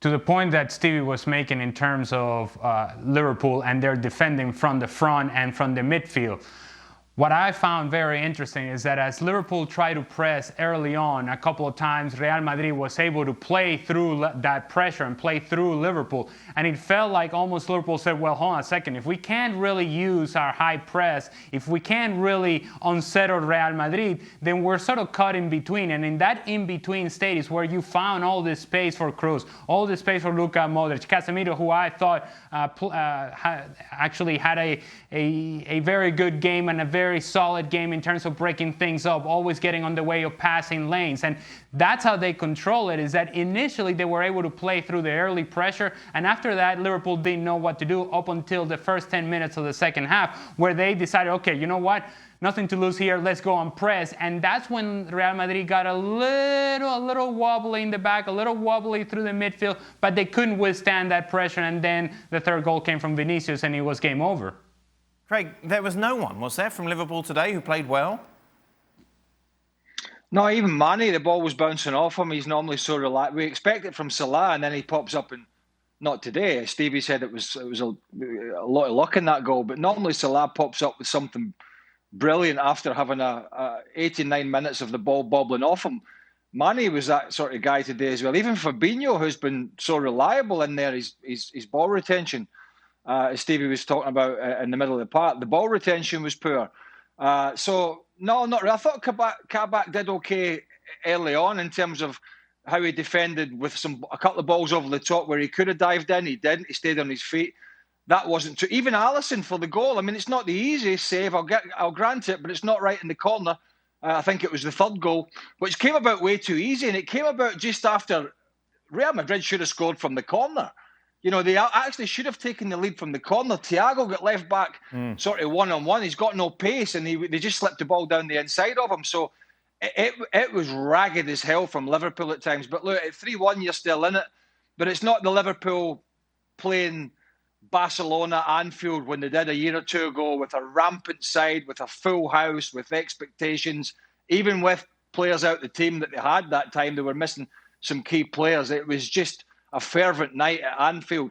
to the point that Stevie was making in terms of Liverpool and their defending from the front and from the midfield. What I found very interesting is that as Liverpool tried to press early on, a couple of times Real Madrid was able to play through that pressure and play through Liverpool. And it felt like almost Liverpool said, well, hold on a second. If we can't really use our high press, if we can't really unsettle Real Madrid, then we're sort of caught in between. And in that in-between state is where you found all this space for Kroos, all this space for Luka Modric, Casemiro, who I thought actually had a very good game and a very solid game in terms of breaking things up, always getting on the way of passing lanes. And that's how they control it, is that initially they were able to play through the early pressure, and after that Liverpool didn't know what to do up until the first 10 minutes of the second half, where they decided, okay, you know what? Nothing to lose here. Let's go and press. And that's when Real Madrid got a little wobbly in the back, a little wobbly through the midfield, but they couldn't withstand that pressure. And then the third goal came from Vinicius, and it was game over. Craig, there was no one, was there, from Liverpool today who played well? No, even Mane, the ball was bouncing off him. He's normally so relaxed. We expect it from Salah, and then he pops up and not today. Stevie said it was a lot of luck in that goal, but normally Salah pops up with something brilliant after having 89 minutes of the ball bobbling off him. Mane was that sort of guy today as well. Even Fabinho, who's been so reliable in there, his ball retention, as Stevie was talking about in the middle of the park, the ball retention was poor. So, no, not really. I thought Kabak did okay early on in terms of how he defended with a couple of balls over the top where he could have dived in. He didn't. He stayed on his feet. That wasn't true. Even Alisson for the goal. I mean, it's not the easiest save. I'll grant it, but it's not right in the corner. I think it was the third goal, which came about way too easy, and it came about just after Real Madrid should have scored from the corner. You know, they actually should have taken the lead from the corner. Thiago got left back sort of one-on-one. He's got no pace, and they just slipped the ball down the inside of him. So it was ragged as hell from Liverpool at times. But look, at 3-1, you're still in it. But it's not the Liverpool playing Barcelona, Anfield, when they did a year or two ago with a rampant side, with a full house, with expectations. Even with players out the team that they had that time, they were missing some key players. It was just a fervent night at Anfield.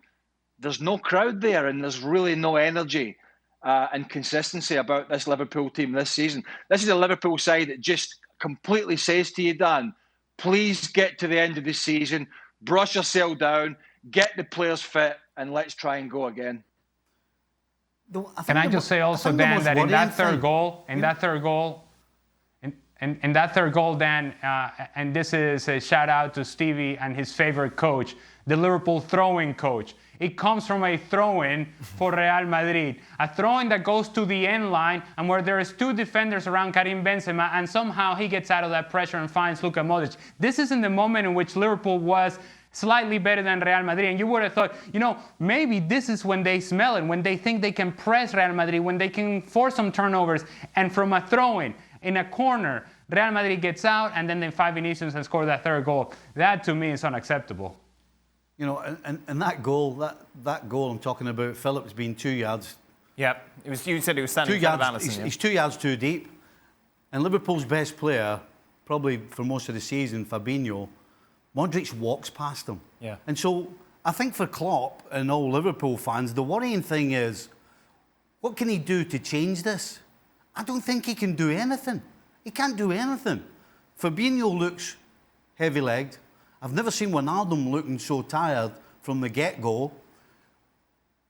There's no crowd there, and there's really no energy and consistency about this Liverpool team this season. This is a Liverpool side that just completely says to you, Dan, please get to the end of the season, brush yourself down, get the players fit, and let's try and go again. Can I just say also, Dan, that in that third goal, Dan, and this is a shout out to Stevie and his favorite coach, the Liverpool throwing coach. It comes from a throw-in for Real Madrid. A throw-in that goes to the end line and where there is two defenders around Karim Benzema, and somehow he gets out of that pressure and finds Luka Modric. This is in the moment in which Liverpool was slightly better than Real Madrid. And you would have thought, you know, maybe this is when they smell it, when they think they can press Real Madrid, when they can force some turnovers. And from a throw-in, in a corner, Real Madrid gets out, and then they find Vinicius and score that third goal. That, to me, is unacceptable. You know, and that goal, that goal I'm talking about, Phillips being 2 yards. Yeah, you said he was standing in front of Alisson. He's 2 yards too deep. And Liverpool's best player, probably for most of the season, Fabinho, Modric walks past him. Yeah. And so I think for Klopp and all Liverpool fans, the worrying thing is, what can he do to change this? I don't think he can do anything. He can't do anything. Fabinho looks heavy-legged. I've never seen Wijnaldum looking so tired from the get-go.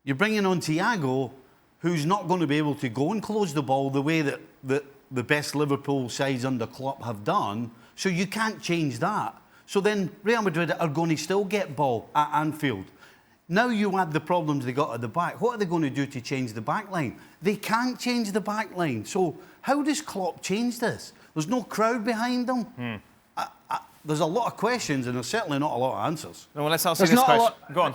You're bringing on Thiago, who's not going to be able to go and close the ball the way that the best Liverpool sides under Klopp have done, so you can't change that. So then Real Madrid are going to still get ball at Anfield. Now you add the problems they got at the back. What are they going to do to change the back line? They can't change the back line. So how does Klopp change this? There's no crowd behind them. There's a lot of questions, and there's certainly not a lot of answers. No, well, let's ask you this question. Go on.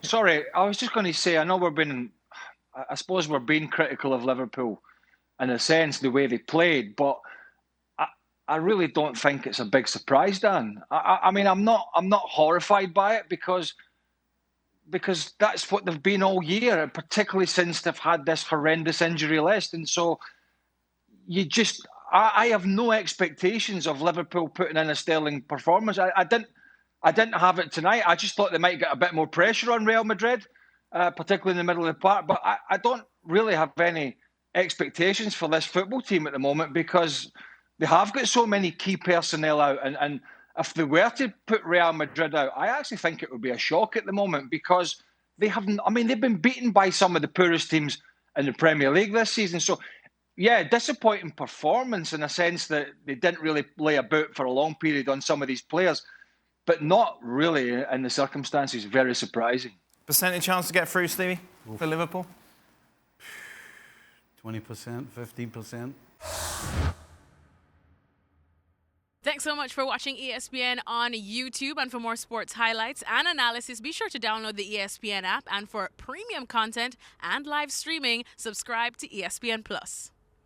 Sorry, I was just going to say, I suppose we're being critical of Liverpool in a sense, the way they played, but I really don't think it's a big surprise, Dan. I mean, I'm not horrified by it because that's what they've been all year, and particularly since they've had this horrendous injury list. And so I have no expectations of Liverpool putting in a sterling performance. I didn't I didn't have it tonight. I just thought they might get a bit more pressure on Real Madrid, particularly in the middle of the park. But I don't really have any expectations for this football team at the moment because they have got so many key personnel out. And if they were to put Real Madrid out, I actually think it would be a shock at the moment because they haven't. I mean, they've been beaten by some of the poorest teams in the Premier League this season. So, yeah, disappointing performance in a sense that they didn't really lay about for a long period on some of these players, but not really in the circumstances. Very surprising. Percentage chance to get through, Stevie, for Liverpool? 20%, 15%. Thanks so much for watching ESPN on YouTube. And for more sports highlights and analysis, be sure to download the ESPN app. And for premium content and live streaming, subscribe to ESPN Plus.